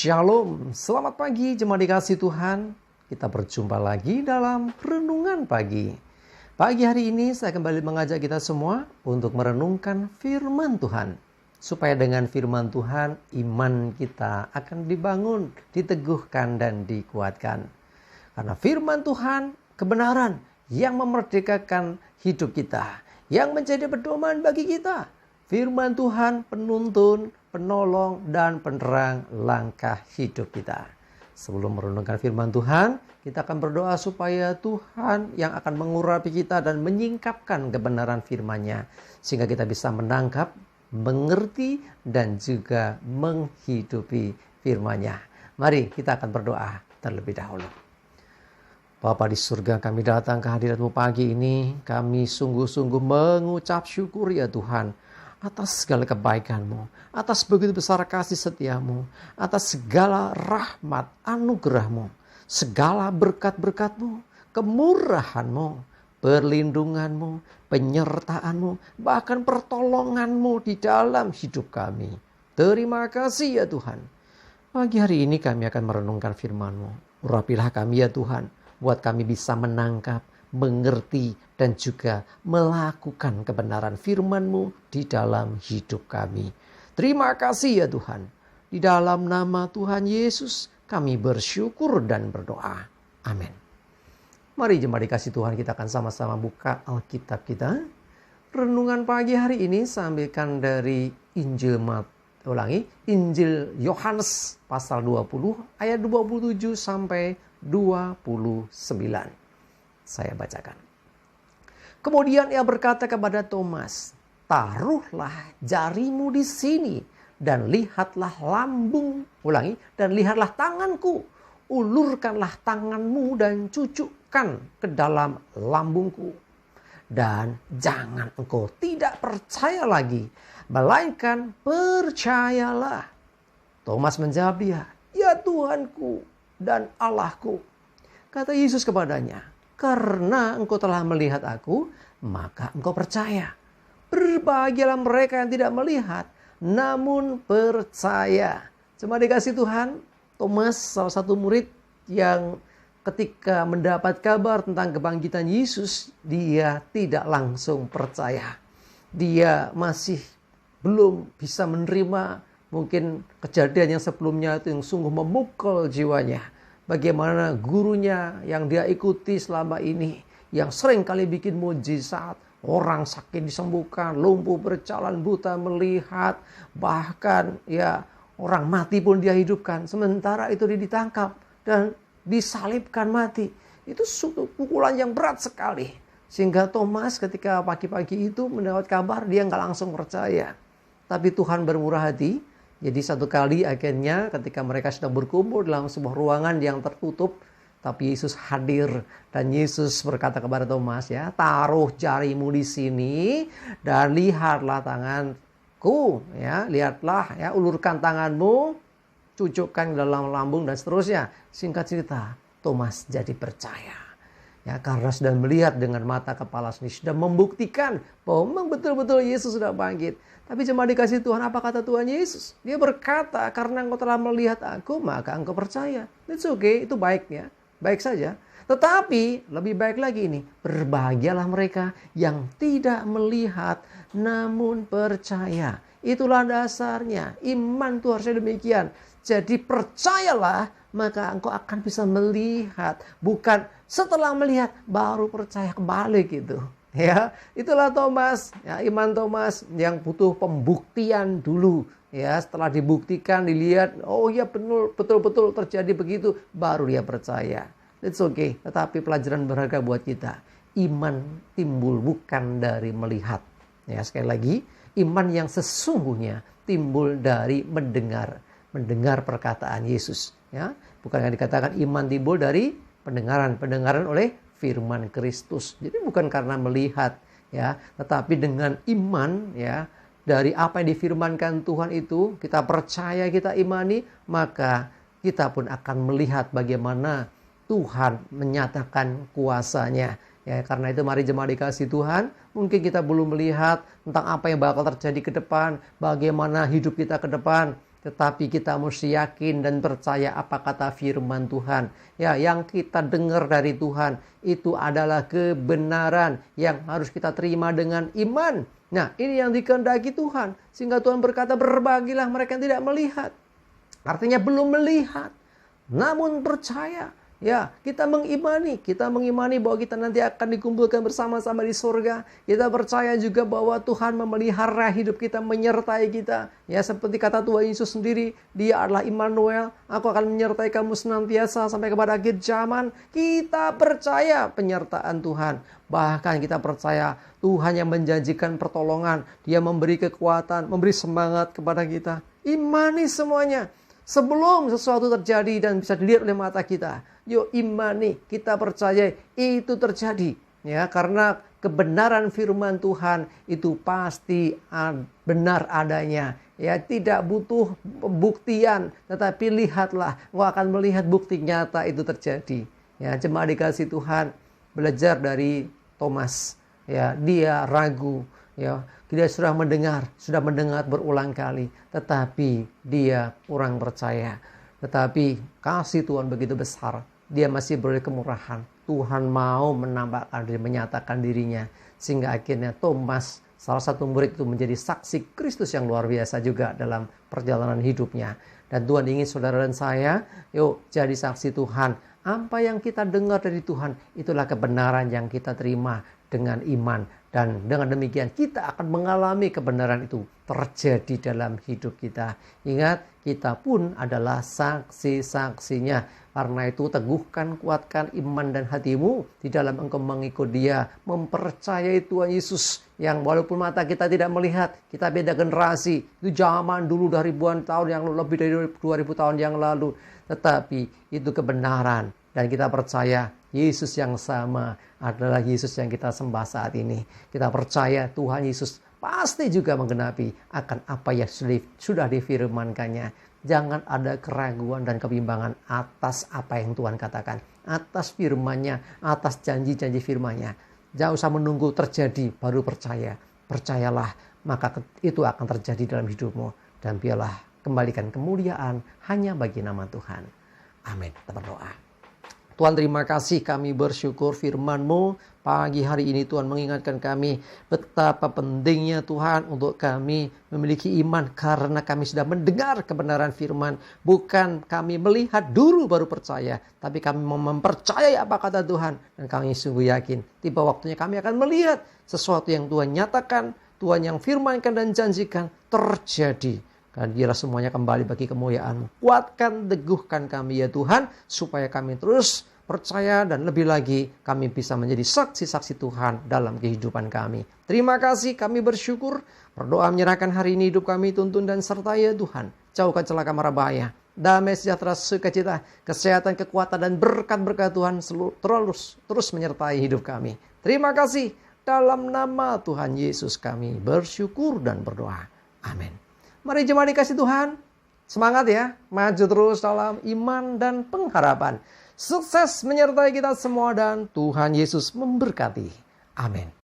Shalom, selamat pagi jemaat dikasih Tuhan. Kita berjumpa lagi dalam Renungan Pagi. Pagi hari ini saya kembali mengajak kita semua untuk merenungkan firman Tuhan. Supaya dengan firman Tuhan, iman kita akan dibangun, diteguhkan dan dikuatkan. Karena firman Tuhan, kebenaran yang memerdekakan hidup kita, yang menjadi pedoman bagi kita. Firman Tuhan penuntun, penolong, dan penerang langkah hidup kita. Sebelum merenungkan firman Tuhan, kita akan berdoa supaya Tuhan yang akan mengurapi kita dan menyingkapkan kebenaran firman-Nya, sehingga kita bisa menangkap, mengerti, dan juga menghidupi firman-Nya. Mari kita akan berdoa terlebih dahulu. Bapa di surga, kami datang ke hadirat-Mu pagi ini. Kami sungguh-sungguh mengucap syukur ya Tuhan, atas segala kebaikan-Mu, atas begitu besar kasih setia-Mu, atas segala rahmat anugerah-Mu, segala berkat-berkat-Mu, kemurahan-Mu, perlindungan-Mu, penyertaan-Mu, bahkan pertolongan-Mu di dalam hidup kami. Terima kasih ya Tuhan. Pagi hari ini kami akan merenungkan firman-Mu. Urapilah kami ya Tuhan, buat kami bisa menangkap, mengerti, dan juga melakukan kebenaran firman-Mu di dalam hidup kami. Terima kasih ya Tuhan. Di dalam nama Tuhan Yesus kami bersyukur dan berdoa. Amin. Mari jemaat dikasih Tuhan, kita akan sama-sama buka Alkitab kita. Renungan pagi hari ini saya ambilkan dari Injil Yohanes pasal 20 ayat 27 sampai 29. Saya bacakan. Kemudian ia berkata kepada Thomas, "Taruhlah jarimu di sini dan lihatlah lambung." Dan lihatlah tanganku. Ulurkanlah tanganmu dan cucukkan ke dalam lambungku. Dan jangan engkau tidak percaya lagi, melainkan percayalah. Thomas menjawab dia, "Ya Tuhanku dan Allahku." Kata Yesus kepadanya, "Karena engkau telah melihat aku, maka engkau percaya. Berbahagialah mereka yang tidak melihat, namun percaya." Cuma dikasih Tuhan, Thomas salah satu murid yang ketika mendapat kabar tentang kebangkitan Yesus, dia tidak langsung percaya. Dia masih belum bisa menerima mungkin kejadian yang sebelumnya itu yang sungguh memukul jiwanya. Bagaimana gurunya yang dia ikuti selama ini, yang sering kali bikin mujizat, orang sakit disembuhkan, lumpuh berjalan, buta melihat, bahkan ya orang mati pun dia hidupkan. Sementara itu dia ditangkap dan disalibkan mati. Itu suatu pukulan yang berat sekali. Sehingga Thomas ketika pagi-pagi itu mendapat kabar, dia nggak langsung percaya. Tapi Tuhan bermurah hati. Jadi satu kali akhirnya ketika mereka sedang berkumpul dalam sebuah ruangan yang tertutup, tapi Yesus hadir dan Yesus berkata kepada Thomas, ya, "Taruh jarimu di sini dan lihatlah tanganku, ya, lihatlah, ya, ulurkan tanganmu, cucukkan dalam lambung," dan seterusnya. Singkat cerita, Thomas jadi percaya. Ya, karena sudah melihat dengan mata kepala sendiri, sudah membuktikan bahwa memang betul-betul Yesus sudah bangkit. Tapi jemaat dikasih Tuhan, apa kata Tuhan Yesus? Dia berkata, "Karena engkau telah melihat aku, maka engkau percaya." It's okay, itu baiknya, baik saja. Tetapi lebih baik lagi ini, berbahagialah mereka yang tidak melihat namun percaya. Itulah dasarnya, iman itu harusnya demikian. Jadi percayalah, maka engkau akan bisa melihat. Bukan setelah melihat baru percaya, kebalik gitu. Ya, itulah Thomas, ya, iman Thomas yang butuh pembuktian dulu. Ya, setelah dibuktikan, dilihat, oh ya betul-betul terjadi begitu, baru dia percaya. It's okay, tetapi pelajaran berharga buat kita. Iman timbul bukan dari melihat. Ya, sekali lagi, iman yang sesungguhnya timbul dari mendengar perkataan Yesus. Ya, bukan yang dikatakan iman timbul dari pendengaran oleh firman Kristus. Jadi bukan karena melihat, ya, tetapi dengan iman, ya, dari apa yang difirmankan Tuhan itu, kita percaya, kita imani, maka kita pun akan melihat bagaimana Tuhan menyatakan kuasa-Nya. Ya, karena itu mari jemaat dikasih Tuhan, mungkin kita belum melihat tentang apa yang bakal terjadi ke depan, bagaimana hidup kita ke depan, Tetapi kita mesti yakin dan percaya apa kata firman Tuhan. Ya, yang kita dengar dari Tuhan itu adalah kebenaran yang harus kita terima dengan iman. Nah, ini yang dikehendaki Tuhan. Sehingga Tuhan berkata, berbahagialah mereka yang tidak melihat. Artinya belum melihat, namun percaya. Ya, kita mengimani bahwa kita nanti akan dikumpulkan bersama-sama di surga. Kita percaya juga bahwa Tuhan memelihara hidup kita, menyertai kita. Ya, seperti kata Tuhan Yesus sendiri, Dia adalah Immanuel. Aku akan menyertai kamu senantiasa sampai kepada akhir zaman. Kita percaya penyertaan Tuhan. Bahkan kita percaya Tuhan yang menjanjikan pertolongan. Dia memberi kekuatan, memberi semangat kepada kita. Imani semuanya. Sebelum sesuatu terjadi dan bisa dilihat oleh mata kita, yuk imani, kita percaya itu terjadi. Ya, karena kebenaran firman Tuhan itu pasti benar adanya. Ya, tidak butuh pembuktian, tetapi lihatlah, engkau akan melihat bukti nyata itu terjadi. Ya, jemaat dikasih Tuhan, belajar dari Thomas. Ya, dia ragu. Ya, dia sudah mendengar berulang kali, tetapi dia kurang percaya. Tetapi kasih Tuhan begitu besar, dia masih beroleh kemurahan. Tuhan mau menyatakan dirinya, sehingga akhirnya Thomas, salah satu murid itu, menjadi saksi Kristus yang luar biasa juga dalam perjalanan hidupnya. Dan Tuhan ingin saudara dan saya, yuk jadi saksi Tuhan. Apa yang kita dengar dari Tuhan, itulah kebenaran yang kita terima dengan iman. Dan dengan demikian kita akan mengalami kebenaran itu terjadi dalam hidup kita. Ingat, kita pun adalah saksi-saksinya. Karena itu teguhkan, kuatkan iman dan hatimu di dalam engkau mengikut Dia. Mempercayai Tuhan Yesus yang walaupun mata kita tidak melihat, kita beda generasi. Itu zaman dulu dari ribuan tahun yang lalu, lebih dari 2000 tahun yang lalu. Tetapi itu kebenaran. Dan kita percaya Yesus yang sama adalah Yesus yang kita sembah saat ini. Kita percaya Tuhan Yesus pasti juga menggenapi akan apa yang sudah difirmankannya. Jangan ada keraguan dan kebimbangan atas apa yang Tuhan katakan. Atas firman-Nya, atas janji-janji firman-Nya. Jangan usah menunggu terjadi baru percaya. Percayalah, maka itu akan terjadi dalam hidupmu. Dan biarlah kembalikan kemuliaan hanya bagi nama Tuhan. Amin. Kita berdoa. Tuhan, terima kasih, kami bersyukur firman-Mu pagi hari ini. Tuhan mengingatkan kami betapa pentingnya Tuhan untuk kami memiliki iman, karena kami sudah mendengar kebenaran firman. Bukan kami melihat dulu baru percaya, tapi kami mempercayai apa kata Tuhan. Dan kami sungguh yakin tiba waktunya kami akan melihat sesuatu yang Tuhan nyatakan, Tuhan yang firmankan dan janjikan terjadi. Dan biarlah semuanya kembali bagi kemuliaan-Mu. Kuatkan, teguhkan kami ya Tuhan, supaya kami terus percaya dan lebih lagi kami bisa menjadi saksi-saksi Tuhan dalam kehidupan kami. Terima kasih, kami bersyukur. Berdoa menyerahkan hari ini hidup kami, tuntun dan sertai ya Tuhan. Jauhkan celaka mara bahaya. Damai sejahtera sukacita, kesehatan, kekuatan dan berkat-berkat Tuhan terus menyertai hidup kami. Terima kasih. Dalam nama Tuhan Yesus kami bersyukur dan berdoa. Amin. Mari jemaat dikasih Tuhan, semangat ya, maju terus dalam iman dan pengharapan. Sukses menyertai kita semua dan Tuhan Yesus memberkati. Amin.